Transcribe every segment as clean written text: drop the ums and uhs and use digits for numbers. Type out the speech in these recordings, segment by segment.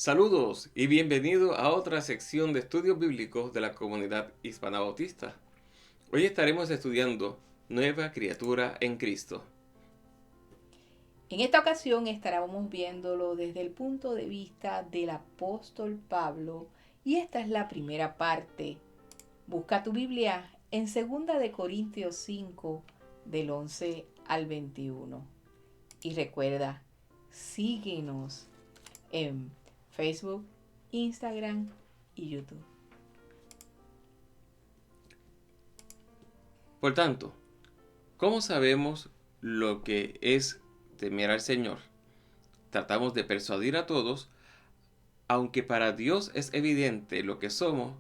Saludos y bienvenido a otra sección de estudios bíblicos de la comunidad hispana bautista. Hoy estaremos estudiando Nueva Criatura en Cristo. En esta ocasión estaremos viéndolo desde el punto de vista del apóstol Pablo y esta es la primera parte. Busca tu Biblia en 2 Corintios 5 del 11 al 21. Y recuerda, síguenos en Facebook, Instagram y YouTube. Por tanto, ¿cómo sabemos lo que es temer al Señor? Tratamos de persuadir a todos, aunque para Dios es evidente lo que somos,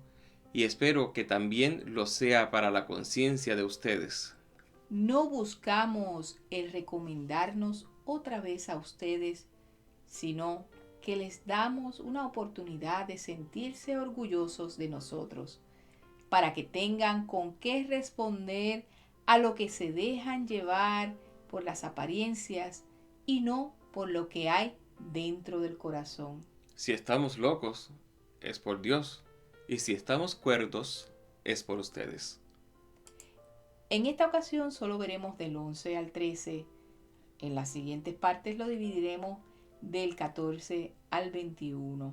y espero que también lo sea para la conciencia de ustedes. No buscamos el recomendarnos otra vez a ustedes, sino que les damos una oportunidad de sentirse orgullosos de nosotros, para que tengan con qué responder a lo que se dejan llevar por las apariencias y no por lo que hay dentro del corazón. Si estamos locos, es por Dios, y si estamos cuerdos, es por ustedes. En esta ocasión solo veremos del 11 al 13. En las siguientes partes lo dividiremos del 14 al 21.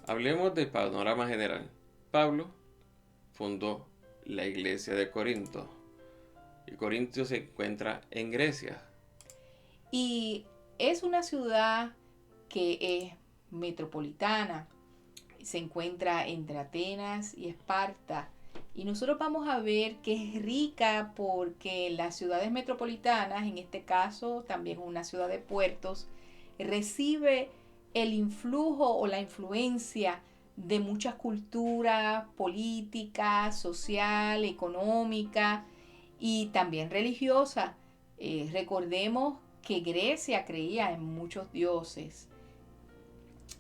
Hablemos del panorama general. Pablo fundó la iglesia de Corinto, y Corinto se encuentra en Grecia. Y es una ciudad que es metropolitana, se encuentra entre Atenas y Esparta. Y nosotros vamos a ver que es rica porque las ciudades metropolitanas, en este caso también una ciudad de puertos, recibe el influjo o la influencia de muchas culturas política, social, económica y también religiosa. Recordemos que Grecia creía en muchos dioses.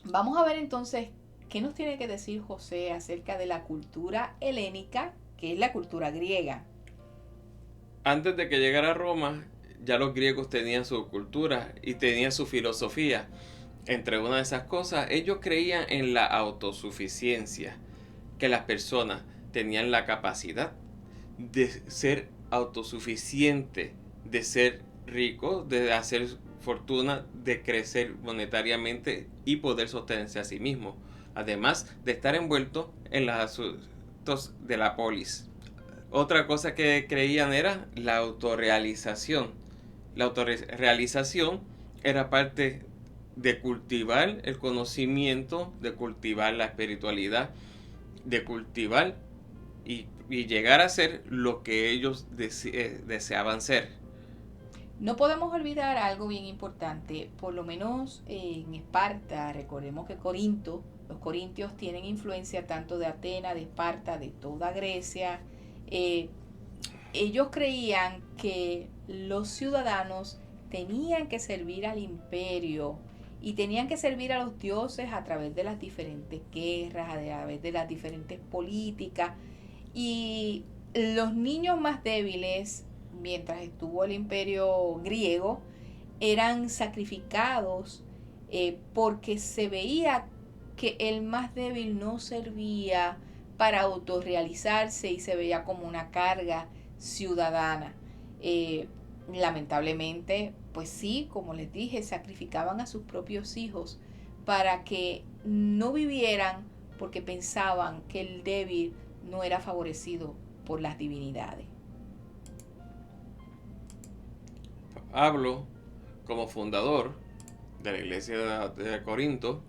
Vamos a ver entonces qué nos tiene que decir José acerca de la cultura helénica, que es la cultura griega. Antes de que llegara a Roma, ya los griegos tenían su cultura y tenían su filosofía. Entre una de esas cosas, ellos creían en la autosuficiencia, que las personas tenían la capacidad de ser autosuficiente, de ser ricos, de hacer fortuna, de crecer monetariamente y poder sostenerse a sí mismos, además de estar envuelto en los asuntos de la polis. Otra cosa que creían era la autorrealización. La autorrealización era parte de cultivar el conocimiento, de cultivar la espiritualidad, de cultivar y llegar a ser lo que ellos deseaban ser. No podemos olvidar algo bien importante, por lo menos en Esparta, recordemos que Corinto, los corintios tienen influencia tanto de Atenas, de Esparta, de toda Grecia. Eh, Ellos creían que los ciudadanos tenían que servir al imperio y tenían que servir a los dioses a través de las diferentes guerras, a través de las diferentes políticas. Y los niños más débiles, mientras estuvo el imperio griego, eran sacrificados porque se veía que el más débil no servía para autorrealizarse y se veía como una carga ciudadana. Eh, Lamentablemente, pues sí, como les dije, sacrificaban a sus propios hijos para que no vivieran porque pensaban que el débil no era favorecido por las divinidades. Hablo como fundador de la iglesia de Corinto,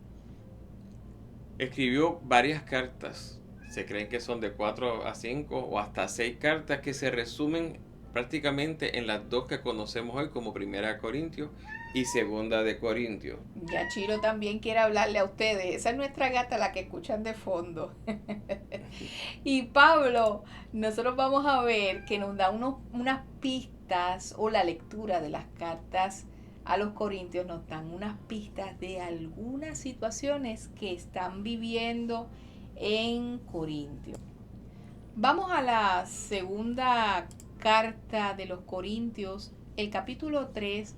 escribió varias cartas. Se creen que son de 4 a 5 o hasta 6 cartas que se resumen prácticamente en las dos que conocemos hoy como Primera de Corintios y Segunda de Corintios. Ya Chiro también quiere hablarle a ustedes. Esa es nuestra gata, la que escuchan de fondo. Y Pablo, nosotros vamos a ver que nos da unas pistas o la lectura de las cartas a los corintios nos dan unas pistas de algunas situaciones que están viviendo en Corintio. Vamos a la segunda carta de los Corintios, el capítulo 3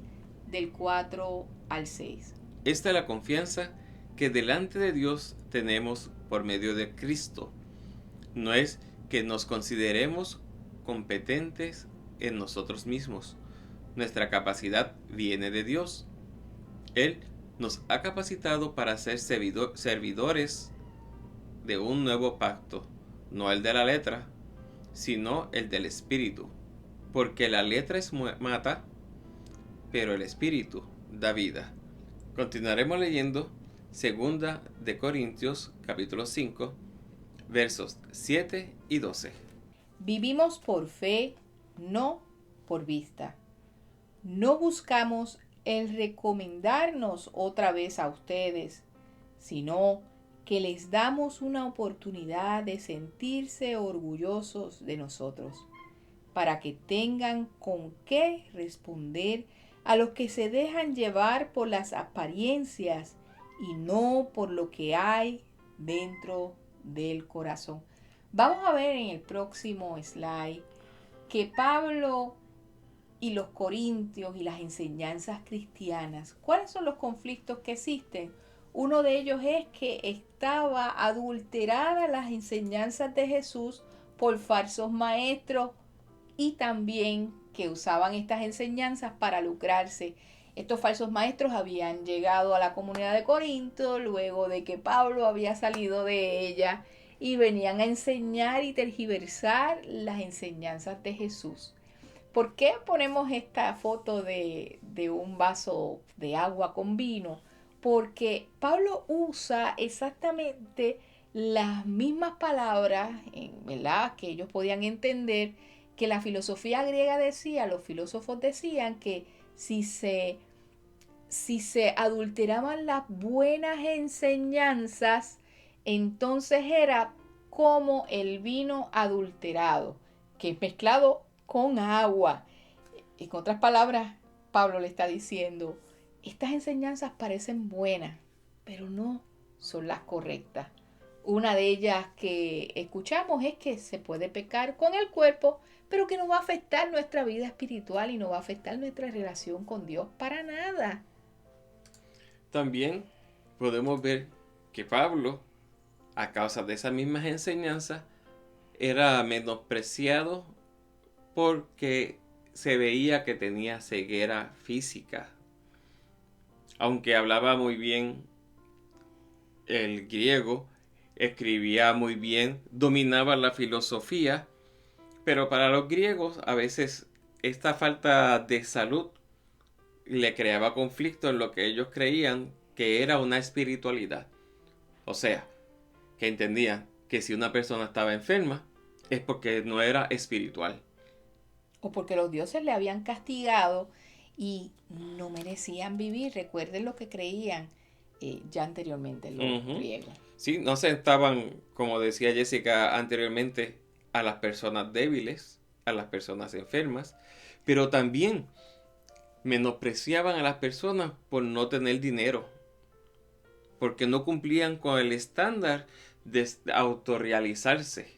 del 4 al 6. Esta es la confianza que delante de Dios tenemos por medio de Cristo. No es que nos consideremos competentes en nosotros mismos. Nuestra capacidad viene de Dios. Él nos ha capacitado para ser servidores de un nuevo pacto, no el de la letra, sino el del Espíritu. Porque la letra mata, pero el Espíritu da vida. Continuaremos leyendo 2 capítulo 5, versos 7 y 12. Vivimos por fe, no por vista. No buscamos el recomendarnos otra vez a ustedes, sino que les damos una oportunidad de sentirse orgullosos de nosotros, para que tengan con qué responder a los que se dejan llevar por las apariencias y no por lo que hay dentro del corazón. Vamos a ver en el próximo slide que Pablo y los corintios y las enseñanzas cristianas, ¿cuáles son los conflictos que existen? Uno de ellos es que estaba adulterada las enseñanzas de Jesús por falsos maestros y también que usaban estas enseñanzas para lucrarse. Estos falsos maestros habían llegado a la comunidad de Corinto luego de que Pablo había salido de ella y venían a enseñar y tergiversar las enseñanzas de Jesús. ¿Por qué ponemos esta foto de un vaso de agua con vino? Porque Pablo usa exactamente las mismas palabras, ¿verdad?, que ellos podían entender, que la filosofía griega decía, los filósofos decían que si se adulteraban las buenas enseñanzas, entonces era como el vino adulterado, que es mezclado con agua. En otras palabras, Pablo le está diciendo, estas enseñanzas parecen buenas, pero no son las correctas. Una de ellas que escuchamos es que se puede pecar con el cuerpo, pero que no va a afectar nuestra vida espiritual y no va a afectar nuestra relación con Dios para nada. También podemos ver que Pablo, a causa de esas mismas enseñanzas, era menospreciado porque se veía que tenía ceguera física. Aunque hablaba muy bien el griego, escribía muy bien, dominaba la filosofía, pero para los griegos a veces esta falta de salud le creaba conflicto en lo que ellos creían que era una espiritualidad. O sea, que entendían que si una persona estaba enferma es porque no era espiritual. O porque los dioses le habían castigado y no merecían vivir. Recuerden lo que creían ya anteriormente los griegos. Sí, no sentaban, como decía Jessica anteriormente, a las personas débiles, a las personas enfermas, pero también menospreciaban a las personas por no tener dinero, porque no cumplían con el estándar de autorrealizarse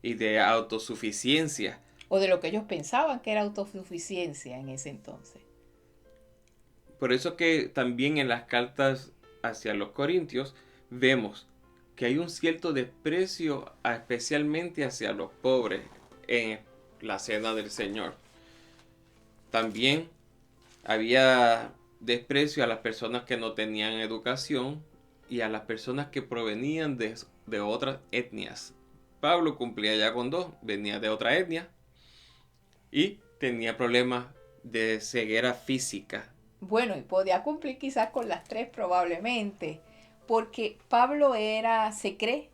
y de autosuficiencia. O de lo que ellos pensaban que era autosuficiencia en ese entonces. Por eso que también en las cartas hacia los corintios vemos que hay un cierto desprecio especialmente hacia los pobres en la cena del Señor. También había desprecio a las personas que no tenían educación y a las personas que provenían de otras etnias. Pablo cumplía ya con dos, venía de otra etnia y tenía problemas de ceguera física. Bueno, y podía cumplir quizás con las tres probablemente, porque Pablo se cree,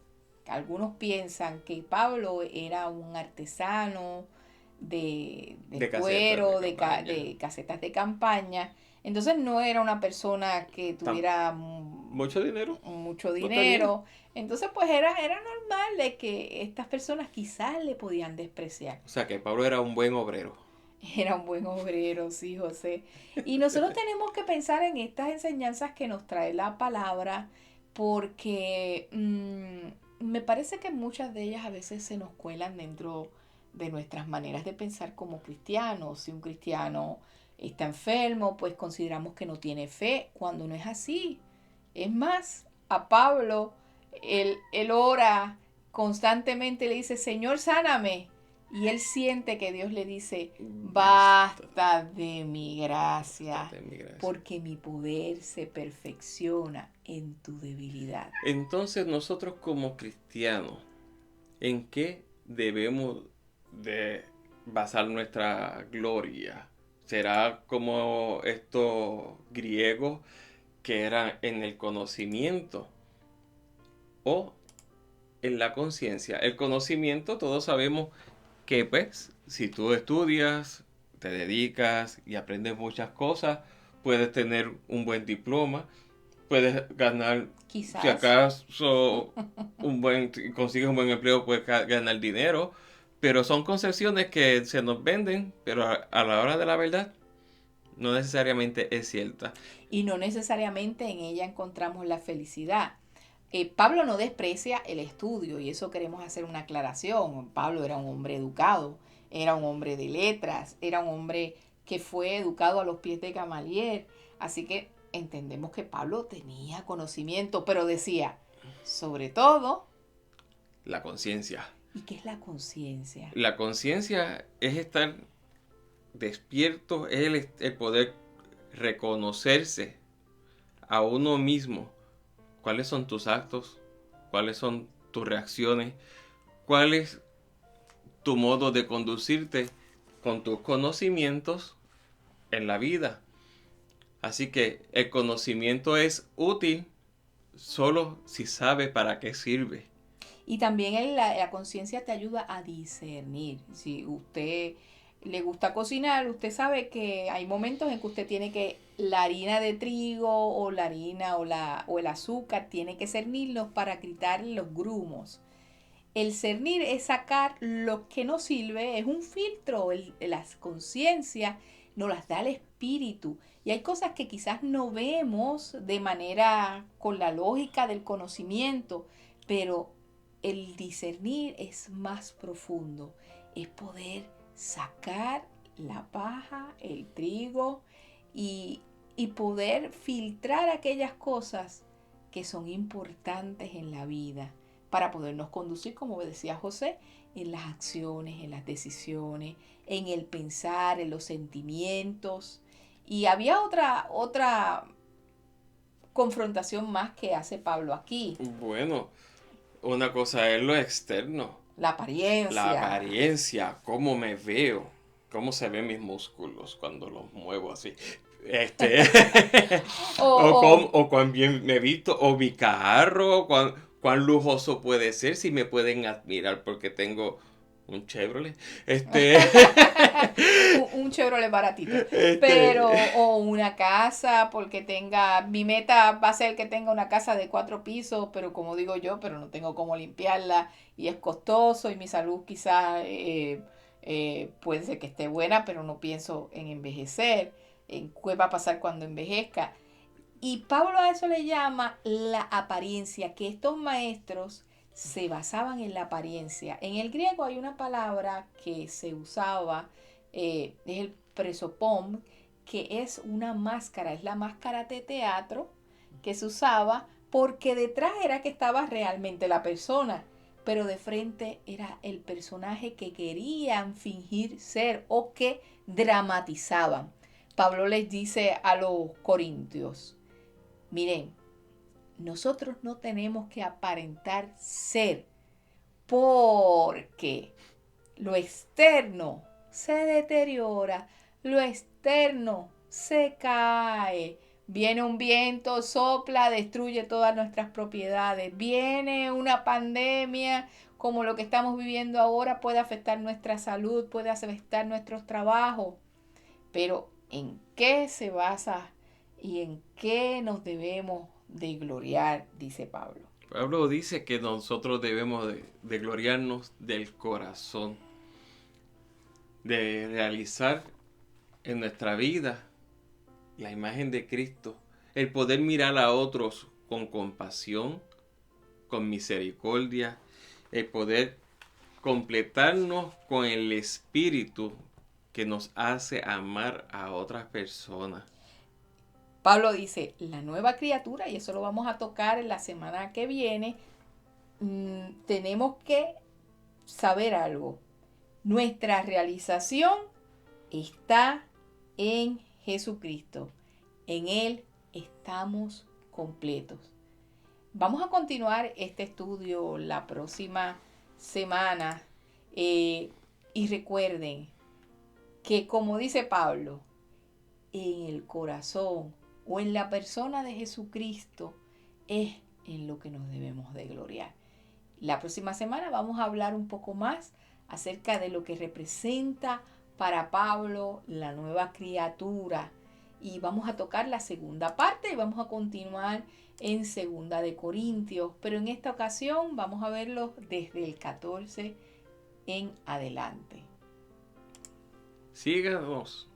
algunos piensan que Pablo era un artesano de cuero, de casetas de campaña. Entonces no era una persona que tuviera mucho dinero. Entonces pues era normal de que estas personas quizás le podían despreciar. O sea que Pablo era un buen obrero. Era un buen obrero, sí, José. Y nosotros tenemos que pensar en estas enseñanzas que nos trae la palabra, porque me parece que muchas de ellas a veces se nos cuelan dentro de nuestras maneras de pensar como cristianos. Si un cristiano está enfermo, pues consideramos que no tiene fe, cuando no es así. Es más, a Pablo, él ora constantemente, le dice, Señor, sáname. Y él siente que Dios le dice, basta de mi gracia, porque mi poder se perfecciona en tu debilidad. Entonces nosotros como cristianos, ¿en qué debemos de basar nuestra gloria? ¿Será como estos griegos que eran en el conocimiento o en la conciencia? El conocimiento, todos sabemos que pues si tú estudias, te dedicas y aprendes muchas cosas, puedes tener un buen diploma, puedes ganar, quizás, si acaso consigues un buen empleo, puedes ganar dinero, pero son concepciones que se nos venden, pero a la hora de la verdad no necesariamente es cierta. Y no necesariamente en ella encontramos la felicidad. Pablo no desprecia el estudio, y eso queremos hacer una aclaración. Pablo era un hombre educado, era un hombre de letras, era un hombre que fue educado a los pies de Gamaliel. Así que entendemos que Pablo tenía conocimiento, pero decía, sobre todo, la conciencia. ¿Y qué es la conciencia? La conciencia es estar despierto, es el poder reconocerse a uno mismo. ¿Cuáles son tus actos? ¿Cuáles son tus reacciones? ¿Cuál es tu modo de conducirte con tus conocimientos en la vida? Así que el conocimiento es útil solo si sabe para qué sirve. Y también la conciencia te ayuda a discernir. Si usted le gusta cocinar, usted sabe que hay momentos en que usted tiene que la harina de trigo o la harina o el azúcar tiene que cernirlos para quitar los grumos. El cernir es sacar lo que no sirve, es un filtro. La conciencia nos las da el espíritu. Y hay cosas que quizás no vemos de manera con la lógica del conocimiento, pero el discernir es más profundo. Es poder sacar la paja, el trigo y poder filtrar aquellas cosas que son importantes en la vida para podernos conducir, como decía José, en las acciones, en las decisiones, en el pensar, en los sentimientos. Y había otra confrontación más que hace Pablo aquí. Bueno, una cosa es lo externo. La apariencia. La apariencia, cómo me veo, cómo se ven mis músculos cuando los muevo así. O cuán bien me he visto, o mi carro, cuán lujoso puede ser, si me pueden admirar porque tengo un Chevrolet. un Chevrolet baratito. Pero, o una casa, porque mi meta va a ser que tenga una casa de 4 pisos, pero como digo yo, pero no tengo cómo limpiarla y es costoso y mi salud quizás puede ser que esté buena, pero no pienso en envejecer, en qué va a pasar cuando envejezca. Y Pablo a eso le llama la apariencia, que estos maestros se basaban en la apariencia. En el griego hay una palabra que se usaba, es el presopom, que es una máscara, es la máscara de teatro que se usaba porque detrás era que estaba realmente la persona, pero de frente era el personaje que querían fingir ser o que dramatizaban. Pablo les dice a los corintios, miren, nosotros no tenemos que aparentar ser, porque lo externo se deteriora, lo externo se cae. Viene un viento, sopla, destruye todas nuestras propiedades. Viene una pandemia como lo que estamos viviendo ahora, puede afectar nuestra salud, puede afectar nuestros trabajos. Pero ¿en qué se basa y en qué nos debemos de gloriar? Dice Pablo. Pablo dice que nosotros debemos de gloriarnos del corazón, de realizar en nuestra vida la imagen de Cristo, el poder mirar a otros con compasión, con misericordia, el poder completarnos con el Espíritu que nos hace amar a otras personas. Pablo dice, la nueva criatura, y eso lo vamos a tocar en la semana que viene, tenemos que saber algo. Nuestra realización está en Jesucristo. En Él estamos completos. Vamos a continuar este estudio la próxima semana. Y recuerden que, como dice Pablo, en el corazón o en la persona de Jesucristo es en lo que nos debemos de gloriar. La próxima semana vamos a hablar un poco más acerca de lo que representa para Pablo la nueva criatura. Y vamos a tocar la segunda parte y vamos a continuar en Segunda de Corintios. Pero en esta ocasión vamos a verlo desde el 14 en adelante. Síganos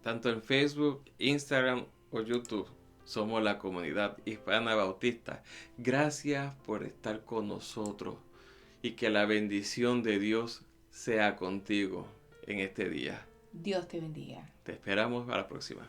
tanto en Facebook, Instagram o YouTube. Somos la Comunidad Hispana Bautista. Gracias por estar con nosotros y que la bendición de Dios sea contigo en este día. Dios te bendiga. Te esperamos a la próxima.